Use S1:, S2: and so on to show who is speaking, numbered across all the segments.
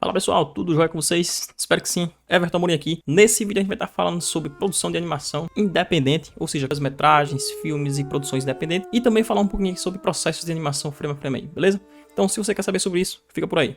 S1: Fala pessoal, tudo jóia com vocês? Espero que sim. Everton Amorim aqui. Nesse vídeo a gente vai estar falando sobre produção de animação independente, ou seja, as metragens, filmes e produções independentes, e também falar um pouquinho sobre processos de animação frame a frame aí, beleza? Então se você quer saber sobre isso, fica por aí.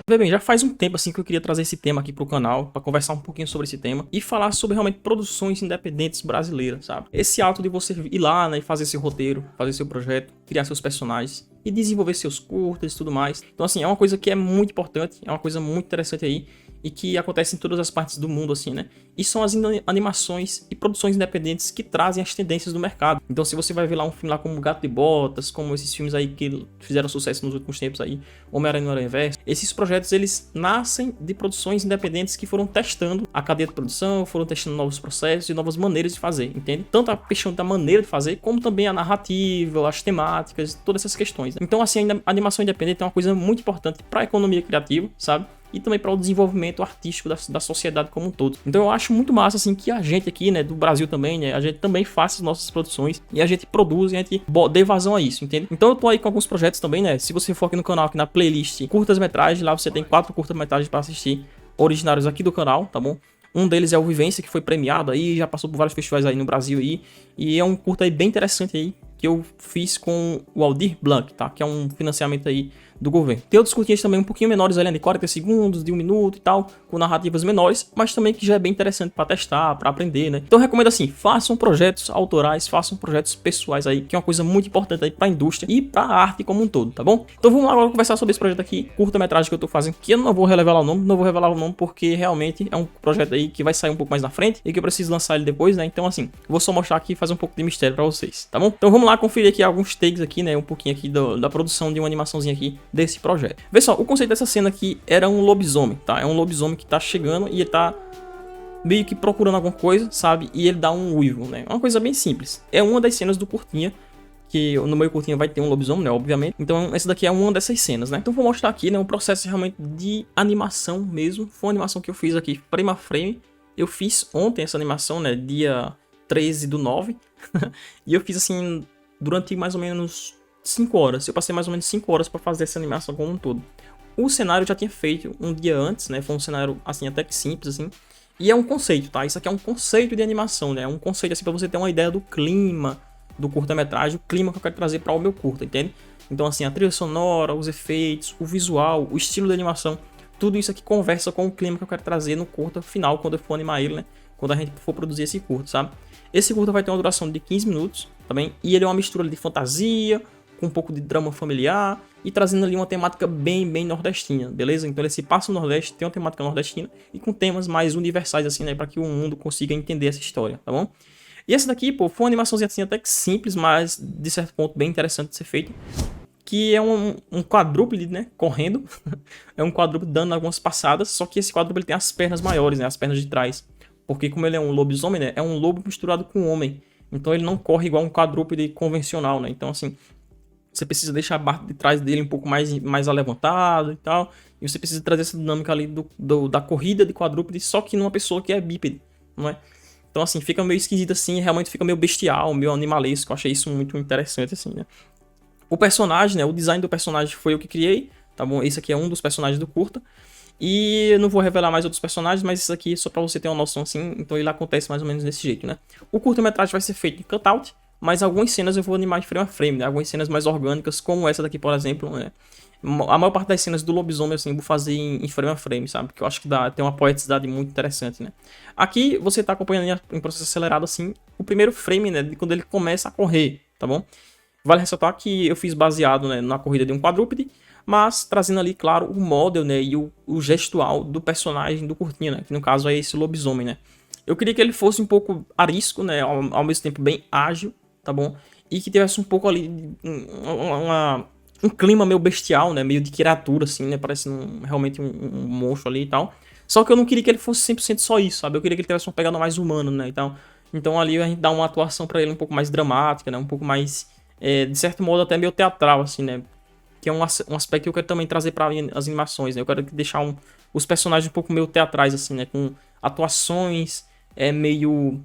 S1: Vê bem, já faz um tempo assim que eu queria trazer esse tema aqui pro canal, para conversar um pouquinho sobre esse tema e falar sobre realmente produções independentes brasileiras, sabe? Esse ato de você ir lá, né, e fazer seu roteiro, fazer seu projeto, criar seus personagens e desenvolver seus curtas e tudo mais. Então assim, é uma coisa que é muito importante, é uma coisa muito interessante aí e que acontece em todas as partes do mundo assim, né? E são as animações e produções independentes que trazem as tendências do mercado. Então se você vai ver lá um filme lá como Gato de Botas, como esses filmes aí que fizeram sucesso nos últimos tempos aí, Homem-Aranha no Aranha-Verso, esses projetos eles nascem de produções independentes que foram testando a cadeia de produção, foram testando novos processos e novas maneiras de fazer, entende? Tanto a questão da maneira de fazer, como também a narrativa, as temáticas, todas essas questões, né? Então assim, a animação independente é uma coisa muito importante para a economia criativa, sabe? E também para o desenvolvimento artístico da sociedade como um todo. Então eu acho muito massa assim que a gente aqui, né, do Brasil também, né, a gente também faça as nossas produções e a gente produz e a gente dê vazão a isso, entende? Então eu tô aí com alguns projetos também, né, se você for aqui no canal, aqui na playlist curtas-metragens, lá você tem 4 curtas-metragens para assistir, originários aqui do canal, tá bom? Um deles é o Vivência, que foi premiado aí, já passou por vários festivais aí no Brasil aí, e é um curta aí bem interessante aí, que eu fiz com o Aldir Blanc, tá? Que é um financiamento aí do governo. Tem outros curtinhas também um pouquinho menores ali, de 40 segundos, de 1 minuto e tal, com narrativas menores, mas também que já é bem interessante para testar, para aprender, né? Então eu recomendo assim, façam projetos autorais, façam projetos pessoais aí, que é uma coisa muito importante aí para a indústria e para a arte como um todo, tá bom? Então vamos lá agora conversar sobre esse projeto aqui, curta-metragem que eu tô fazendo, que eu não vou revelar o nome, porque realmente é um projeto aí que vai sair um pouco mais na frente e que eu preciso lançar ele depois, né? Então assim, vou só mostrar aqui e fazer um pouco de mistério para vocês, tá bom? Então vamos lá conferir aqui alguns takes aqui, né? Um pouquinho aqui da produção de uma animaçãozinha aqui desse projeto. Vê só, o conceito dessa cena aqui era um lobisomem, tá? É um lobisomem que tá chegando e ele tá meio que procurando alguma coisa, sabe? E ele dá um uivo, né? É uma coisa bem simples. É uma das cenas do curtinha, que no meio curtinha vai ter um lobisomem, né? Obviamente. Então essa daqui é uma dessas cenas, né? Então vou mostrar aqui, né? Um processo realmente de animação mesmo. Foi uma animação que eu fiz aqui frame a frame. Eu fiz ontem essa animação, né? Dia 13/9. E eu fiz assim durante mais ou menos 5 horas. Eu passei mais ou menos 5 horas para fazer essa animação como um todo. O cenário eu já tinha feito um dia antes, né? Foi um cenário assim até que simples assim. E é um conceito, tá? Isso aqui é um conceito de animação, né? É um conceito assim para você ter uma ideia do clima do curta-metragem, o clima que eu quero trazer para o meu curta, entende? Então assim, a trilha sonora, os efeitos, o visual, o estilo de animação, tudo isso aqui conversa com o clima que eu quero trazer no curta final quando eu for animar ele, né? Quando a gente for produzir esse curta, sabe? Esse curta vai ter uma duração de 15 minutos, também, e ele é uma mistura de fantasia com um pouco de drama familiar e trazendo ali uma temática bem nordestina, beleza? Então ele se passa no Nordeste, tem uma temática nordestina e com temas mais universais assim, né, para que o mundo consiga entender essa história, tá bom? E essa daqui, pô, foi uma animaçãozinha assim até que simples, mas de certo ponto bem interessante de ser feito, que é um quadrúpede, né, correndo. É um quadrúpede dando algumas passadas, só que esse quadrúpede tem as pernas maiores, né, as pernas de trás. Porque como ele é um lobisomem, né, é um lobo misturado com um homem. Então ele não corre igual um quadrúpede convencional, né? Então assim, você precisa deixar a barra de trás dele um pouco mais alevantado e tal. E você precisa trazer essa dinâmica ali da corrida de quadrúpede, só que numa pessoa que é bípede, não é? Então assim, fica meio esquisito assim, realmente fica meio bestial, meio animalesco. Eu achei isso muito interessante assim, né? O personagem, né, o design do personagem foi eu que criei, tá bom? Esse aqui é um dos personagens do curta. E eu não vou revelar mais outros personagens, mas isso aqui é só pra você ter uma noção assim, então ele acontece mais ou menos desse jeito, né? O curta-metragem vai ser feito em cutout, mas algumas cenas eu vou animar de frame a frame, né? Algumas cenas mais orgânicas, como essa daqui, por exemplo, né? A maior parte das cenas do lobisomem, assim, eu vou fazer em frame a frame, sabe? Porque eu acho que tem uma poeticidade muito interessante, né? Aqui você tá acompanhando em processo acelerado, assim, o primeiro frame, né? De quando ele começa a correr, tá bom? Vale ressaltar que eu fiz baseado, né, na corrida de um quadrúpede, mas trazendo ali, claro, o model, né, e o gestual do personagem do curtinho, né, que no caso é esse lobisomem, né. Eu queria que ele fosse um pouco arisco, né, ao mesmo tempo bem ágil, tá bom? E que tivesse um pouco ali um clima meio bestial, né, meio de criatura, assim, né, parecendo realmente um monstro ali e tal. Só que eu não queria que ele fosse 100% só isso, sabe? Eu queria que ele tivesse uma pegada mais humana, né, então ali a gente dá uma atuação pra ele um pouco mais dramática, né, um pouco mais de certo modo até meio teatral, assim, né? Que é um aspecto que eu quero também trazer para as animações, né? Eu quero deixar os personagens um pouco meio teatrais, assim, né? Com atuações meio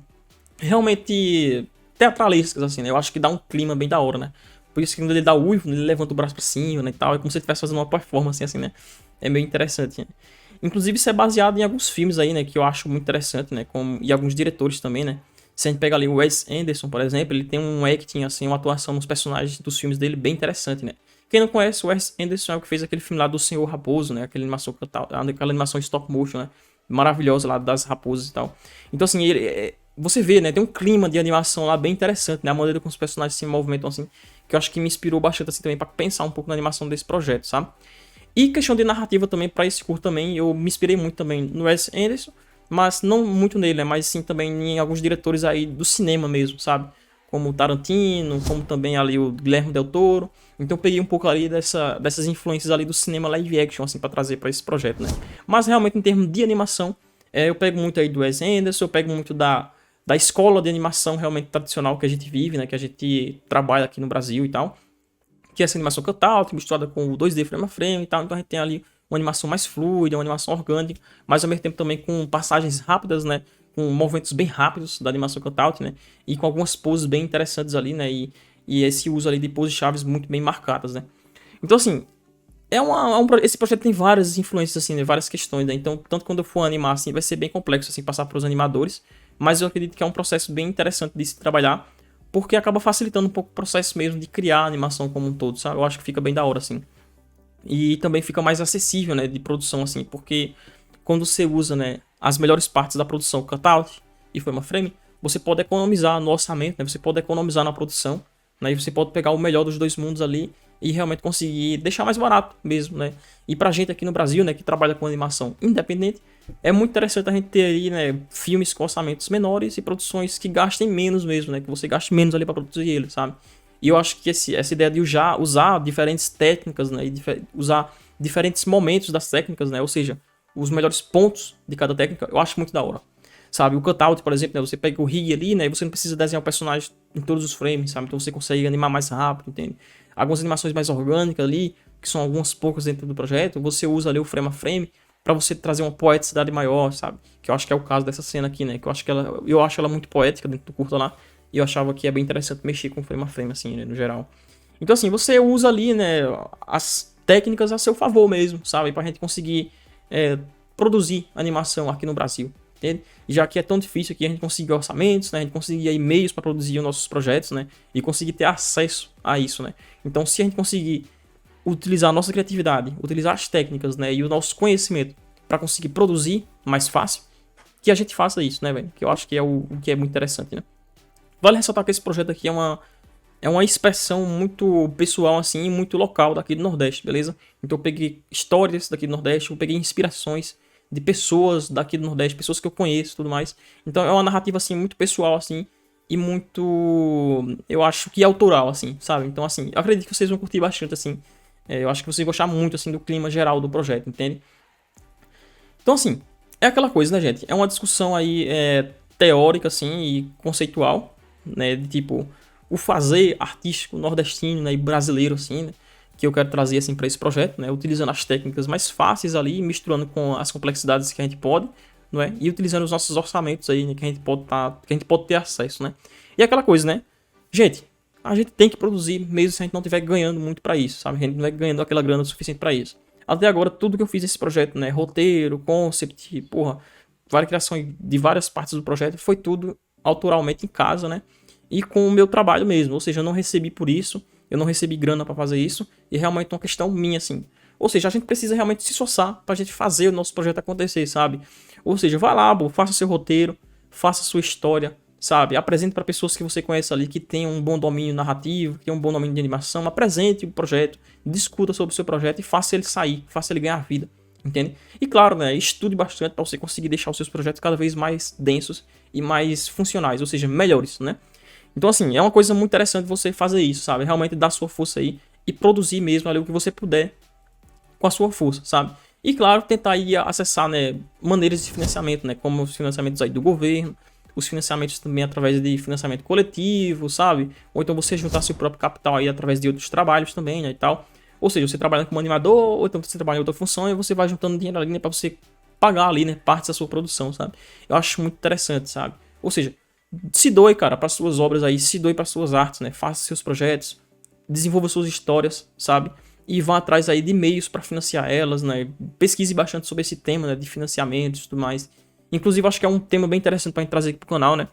S1: realmente teatralísticas, assim, né? Eu acho que dá um clima bem da hora, né? Por isso que quando ele dá uivo, ele levanta o braço pra cima, né, e tal. É como se ele estivesse fazendo uma performance, assim, né. É meio interessante, né? Inclusive, isso é baseado em alguns filmes aí, né, que eu acho muito interessante, né, e alguns diretores também, né. Se a gente pega ali o Wes Anderson, por exemplo, ele tem um acting, assim, uma atuação nos personagens dos filmes dele bem interessante, né. Quem não conhece, o Wes Anderson é o que fez aquele filme lá do Senhor Raposo, né, aquela animação stop motion, né, maravilhosa lá das raposas e tal. Então, assim, você vê, né, tem um clima de animação lá bem interessante, né, a maneira como os personagens se movimentam, assim, que eu acho que me inspirou bastante, assim, também pra pensar um pouco na animação desse projeto, sabe. E questão de narrativa também, pra esse curto também, eu me inspirei muito também no Wes Anderson, mas não muito nele, né? Mas sim também em alguns diretores aí do cinema mesmo, sabe? Como o Tarantino, como também ali o Guillermo Del Toro. Então eu peguei um pouco ali dessas influências ali do cinema live action, assim, pra trazer pra esse projeto, né? Mas realmente em termos de animação, eu pego muito aí do Wes Anderson, eu pego muito da escola de animação realmente tradicional que a gente vive, né? Que a gente trabalha aqui no Brasil e tal, que é essa animação cutout, misturada com o 2D frame a frame e tal. Então a gente tem ali uma animação mais fluida, uma animação orgânica, mas ao mesmo tempo também com passagens rápidas, né? Com movimentos bem rápidos da animação cutout, né? E com algumas poses bem interessantes ali, né? E esse uso ali de poses chaves muito bem marcadas, né? Então, assim, esse projeto tem várias influências, assim, né? Várias questões, né? Então, tanto quando eu for animar, assim, vai ser bem complexo, assim, passar para os animadores, mas eu acredito que é um processo bem interessante de se trabalhar, porque acaba facilitando um pouco o processo mesmo de criar a animação como um todo, sabe? Eu acho que fica bem da hora, assim. E também fica mais acessível, né, de produção, assim, porque quando você usa, né, as melhores partes da produção, cutout e frame a frame, você pode economizar no orçamento, né, você pode economizar na produção, né, e você pode pegar o melhor dos dois mundos ali e realmente conseguir deixar mais barato mesmo, né. E pra gente aqui no Brasil, né, que trabalha com animação independente, é muito interessante a gente ter aí, né, filmes com orçamentos menores e produções que gastem menos mesmo, né, que você gaste menos ali pra produzir ele, sabe. E eu acho que essa ideia de usar diferentes técnicas, né, e usar diferentes momentos das técnicas, né, ou seja, os melhores pontos de cada técnica, eu acho muito da hora. Sabe, o cutout, por exemplo, né, você pega o rig ali, né, e você não precisa desenhar o personagem em todos os frames, sabe, então você consegue animar mais rápido, entende? Algumas animações mais orgânicas ali, que são algumas poucas dentro do projeto, você usa ali o frame a frame pra você trazer uma poeticidade maior, sabe? Que eu acho que é o caso dessa cena aqui, né, que eu acho ela muito poética dentro do curto lá, e eu achava que é bem interessante mexer com frame a frame, assim, né, no geral. Então, assim, você usa ali, né, as técnicas a seu favor mesmo, sabe? Pra gente conseguir produzir animação aqui no Brasil, entende? Já que é tão difícil aqui a gente conseguir orçamentos, né? A gente conseguir e-mails para produzir os nossos projetos, né? E conseguir ter acesso a isso, né? Então, se a gente conseguir utilizar a nossa criatividade, utilizar as técnicas, né? E o nosso conhecimento para conseguir produzir mais fácil, que a gente faça isso, né, velho? Que eu acho que é o que é muito interessante, né? Vale ressaltar que esse projeto aqui é uma expressão muito pessoal, assim, muito local daqui do Nordeste, beleza? Então eu peguei histórias daqui do Nordeste, eu peguei inspirações de pessoas daqui do Nordeste, pessoas que eu conheço e tudo mais. Então é uma narrativa, assim, muito pessoal, assim, e muito, eu acho que autoral, assim, sabe? Então, assim, eu acredito que vocês vão curtir bastante, assim. Eu acho que vocês vão gostar muito, assim, do clima geral do projeto, entende? Então, assim, é aquela coisa, né, gente? É uma discussão aí teórica, assim, e conceitual, né? De tipo, o fazer artístico nordestino, né, e brasileiro, assim, né? Que eu quero trazer, assim, para esse projeto, né? Utilizando as técnicas mais fáceis ali, misturando com as complexidades que a gente pode, não é? E utilizando os nossos orçamentos aí, né? Que a gente pode ter acesso, né? E aquela coisa, né? Gente, a gente tem que produzir mesmo se a gente não estiver ganhando muito para isso, sabe? A gente não vai ganhando aquela grana suficiente para isso. Até agora, tudo que eu fiz nesse projeto, né? Roteiro, concept, porra, várias criações de várias partes do projeto, foi tudo autoralmente em casa, né? E com o meu trabalho mesmo. Ou seja, eu não recebi por isso, eu não recebi grana para fazer isso, e realmente é uma questão minha, assim. Ou seja, a gente precisa realmente se esforçar pra gente fazer o nosso projeto acontecer, sabe? Ou seja, vai lá, faça seu roteiro, faça sua história, sabe? Apresente para pessoas que você conhece ali, que tenham um bom domínio narrativo, que tenham um bom domínio de animação, apresente o projeto, discuta sobre o seu projeto e faça ele sair, faça ele ganhar vida, entende? E claro, né, estude bastante para você conseguir deixar os seus projetos cada vez mais densos e mais funcionais, ou seja, melhores, né? Então, assim, é uma coisa muito interessante você fazer isso, sabe? Realmente dar sua força aí e produzir mesmo ali o que você puder com a sua força, sabe? E claro, tentar aí acessar, né, maneiras de financiamento, né, como os financiamentos aí do governo, os financiamentos também através de financiamento coletivo, sabe? Ou então você juntar seu próprio capital aí através de outros trabalhos também, né, e tal. Ou seja, você trabalha como animador, ou então você trabalha em outra função e você vai juntando dinheiro ali, né, pra você pagar ali, né, partes da sua produção, sabe? Eu acho muito interessante, sabe? Ou seja, se doe, cara, para suas obras aí, se doe para suas artes, né? Faça seus projetos, desenvolva suas histórias, sabe? E vá atrás aí de meios para financiar elas, né? Pesquise bastante sobre esse tema, né, de financiamentos e tudo mais. Inclusive, acho que é um tema bem interessante pra gente trazer aqui pro canal, né?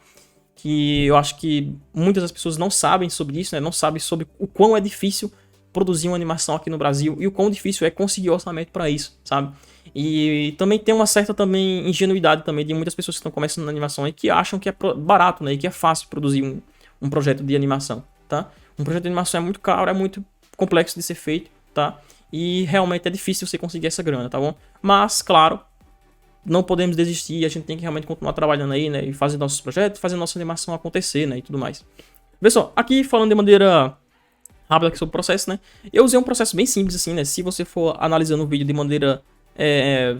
S1: Que eu acho que muitas das pessoas não sabem sobre isso, né? Não sabem sobre o quão é difícil produzir uma animação aqui no Brasil e o quão difícil é conseguir orçamento para isso, sabe? E também tem uma certa também ingenuidade também de muitas pessoas que estão começando na animação e que acham que é barato, né? E que é fácil produzir um projeto de animação, tá? Um projeto de animação é muito caro, é muito complexo de ser feito, tá? E realmente é difícil você conseguir essa grana, tá bom? Mas, claro, não podemos desistir, a gente tem que realmente continuar trabalhando aí, né? E fazer nossos projetos, fazer nossa animação acontecer, né? E tudo mais. Pessoal, aqui falando de maneira rápida aqui sobre o processo, né? Eu usei um processo bem simples, assim, né? Se você for analisando o vídeo de maneira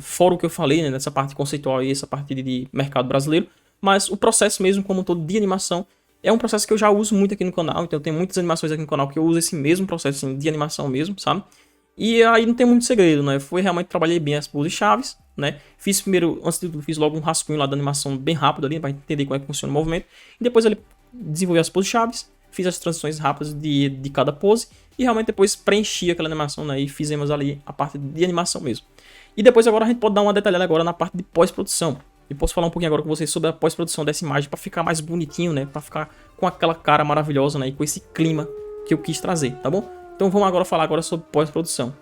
S1: fora o que eu falei, né? Nessa parte conceitual e essa parte de mercado brasileiro. Mas o processo mesmo, como um todo, de animação, é um processo que eu já uso muito aqui no canal. Então, tem muitas animações aqui no canal que eu uso esse mesmo processo, assim, de animação mesmo, sabe? E aí não tem muito segredo, né? Foi realmente, trabalhei bem as poses-chaves, né? Fiz primeiro, antes de tudo, fiz logo um rascunho lá da animação bem rápido ali, pra entender como é que funciona o movimento. E depois ele desenvolvi as poses-chaves, fiz as transições rápidas de cada pose. E realmente depois preenchi aquela animação, né? E fizemos ali a parte de animação mesmo. E depois agora a gente pode dar uma detalhada agora na parte de pós-produção. E posso falar um pouquinho agora com vocês sobre a pós-produção dessa imagem para ficar mais bonitinho, né? Para ficar com aquela cara maravilhosa, né? E com esse clima que eu quis trazer, tá bom? Então vamos agora falar agora sobre pós-produção.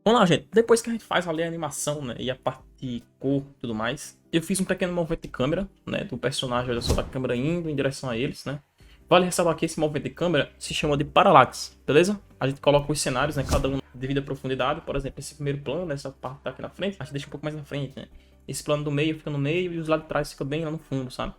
S1: Vamos lá, gente. Depois que a gente faz ali a animação, né, e a parte de cor e tudo mais, eu fiz um pequeno movimento de câmera, né, do personagem, olha só, da câmera indo em direção a eles, né. Vale ressaltar que esse movimento de câmera se chama de parallax, beleza? A gente coloca os cenários, né, cada um devido à profundidade. Por exemplo, esse primeiro plano, essa parte tá aqui na frente, a gente deixa um pouco mais na frente, né. Esse plano do meio fica no meio e os lados de trás fica bem lá no fundo, sabe?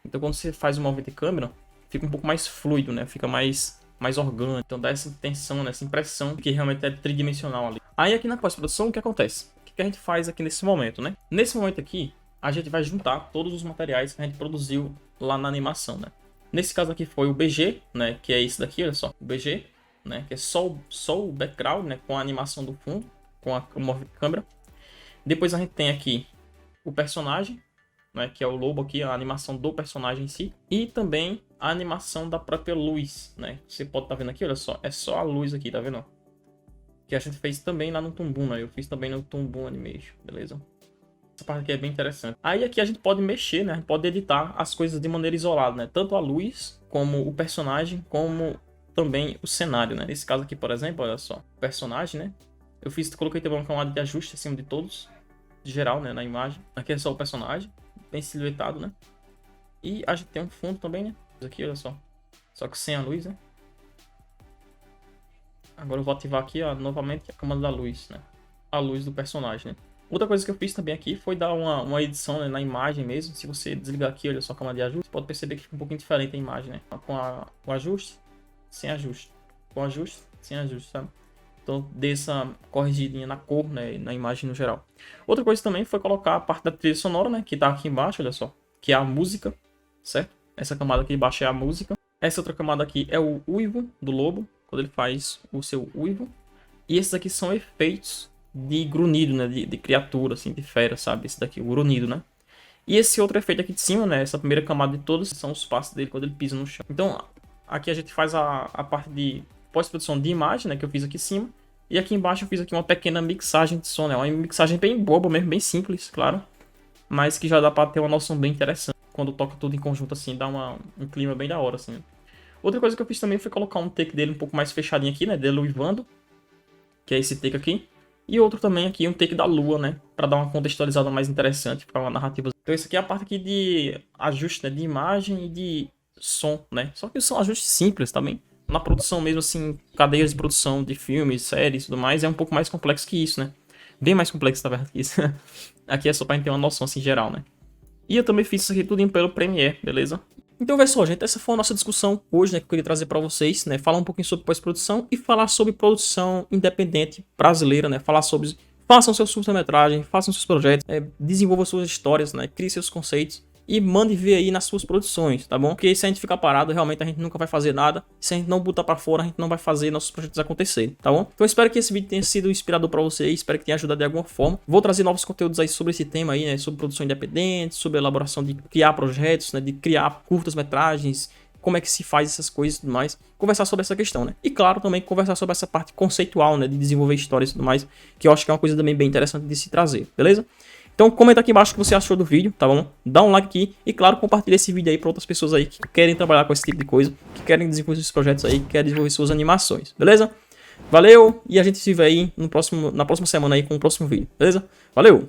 S1: Então quando você faz um movimento de câmera, fica um pouco mais fluido, né, fica mais orgânico. Então dá essa intenção, né, essa impressão que realmente é tridimensional ali. Aí aqui na pós-produção, o que acontece? O que a gente faz aqui nesse momento, né? Nesse momento aqui, a gente vai juntar todos os materiais que a gente produziu lá na animação, né? Nesse caso aqui foi o BG, né? Que é esse daqui, olha só. O BG, né? Que é só o background, né? Com a animação do fundo, com o movimento de câmera. Depois a gente tem aqui o personagem, né, que é o lobo aqui, a animação do personagem em si. E também a animação da própria luz, né? Você pode estar vendo aqui, olha só. É só a luz aqui, tá vendo? Que a gente fez também lá no Toon Boom, né? Eu fiz também no Toon Boom Animation, beleza? Essa parte aqui é bem interessante. Aí aqui a gente pode mexer, né? A gente pode editar as coisas de maneira isolada, né? Tanto a luz, como o personagem, como também o cenário, né? Nesse caso aqui, por exemplo, olha só. O personagem, né? Coloquei também uma camada de ajuste acima de todos, de geral, né? Na imagem. Aqui é só o personagem, bem silhuetado, né? E a gente tem um fundo também, né? Aqui, olha só. Só que sem a luz, né? Agora eu vou ativar aqui, ó, novamente a camada da luz, né? A luz do personagem, né? Outra coisa que eu fiz também aqui foi dar uma edição, né, na imagem mesmo. Se você desligar aqui, olha só a camada de ajuste, você pode perceber que fica um pouquinho diferente a imagem, né? Com o ajuste, sem ajuste. Com ajuste, sem ajuste, sabe? Então, dei essa corrigidinha na cor, né, na imagem no geral. Outra coisa também foi colocar a parte da trilha sonora, né, que tá aqui embaixo, olha só. Que é a música, certo? Essa camada aqui embaixo é a música. Essa outra camada aqui é o uivo do lobo, quando ele faz o seu uivo. E esses aqui são efeitos de grunhido, né? De criatura, assim, de fera, sabe? Esse daqui, o grunhido, né? E esse outro efeito aqui de cima, né? Essa primeira camada de todos são os passos dele quando ele pisa no chão. Então, aqui a gente faz a parte de pós-produção de imagem, né? Que eu fiz aqui em cima. E aqui embaixo eu fiz aqui uma pequena mixagem de som, né? Uma mixagem bem boba mesmo, bem simples, claro. Mas que já dá pra ter uma noção bem interessante. Quando toca tudo em conjunto, assim, dá um clima bem da hora, assim. Outra coisa que eu fiz também foi colocar um take dele um pouco mais fechadinho aqui, né? Dele uivando. Que é esse take aqui. E outro também aqui, um take da lua, né? Pra dar uma contextualizada mais interessante, pra uma narrativa. Então esse aqui é a parte aqui de ajuste, né? De imagem e de som, né? Só que são ajustes simples também. Na produção mesmo, assim, cadeias de produção de filmes, séries e tudo mais, é um pouco mais complexo que isso, né? Bem mais complexo, na verdade, que isso. Aqui é só pra gente ter uma noção, assim, geral, né? E eu também fiz isso aqui tudo pelo Premiere, beleza? Então, pessoal, gente, essa foi a nossa discussão hoje, né, que eu queria trazer para vocês, né, falar um pouquinho sobre pós-produção e falar sobre produção independente brasileira, né, falar sobre façam seus curta-metragem, façam seus projetos, desenvolvam suas histórias, né? Crie seus conceitos e mande ver aí nas suas produções, tá bom? Porque se a gente ficar parado, realmente a gente nunca vai fazer nada. Se a gente não botar pra fora, a gente não vai fazer nossos projetos acontecerem, tá bom? Então eu espero que esse vídeo tenha sido inspirador pra você, espero que tenha ajudado de alguma forma. Vou trazer novos conteúdos aí sobre esse tema aí, né? Sobre produção independente, sobre a elaboração de criar projetos, né? De criar curtas-metragens, como é que se faz essas coisas e tudo mais, conversar sobre essa questão, né? E claro, também conversar sobre essa parte conceitual, né? De desenvolver histórias e tudo mais, que eu acho que é uma coisa também bem interessante de se trazer, beleza? Então comenta aqui embaixo o que você achou do vídeo, tá bom? Dá um like aqui e claro, compartilha esse vídeo aí para outras pessoas aí que querem trabalhar com esse tipo de coisa, que querem desenvolver esses projetos aí, que querem desenvolver suas animações, beleza? Valeu, e a gente se vê aí na próxima semana aí com o próximo vídeo, beleza? Valeu!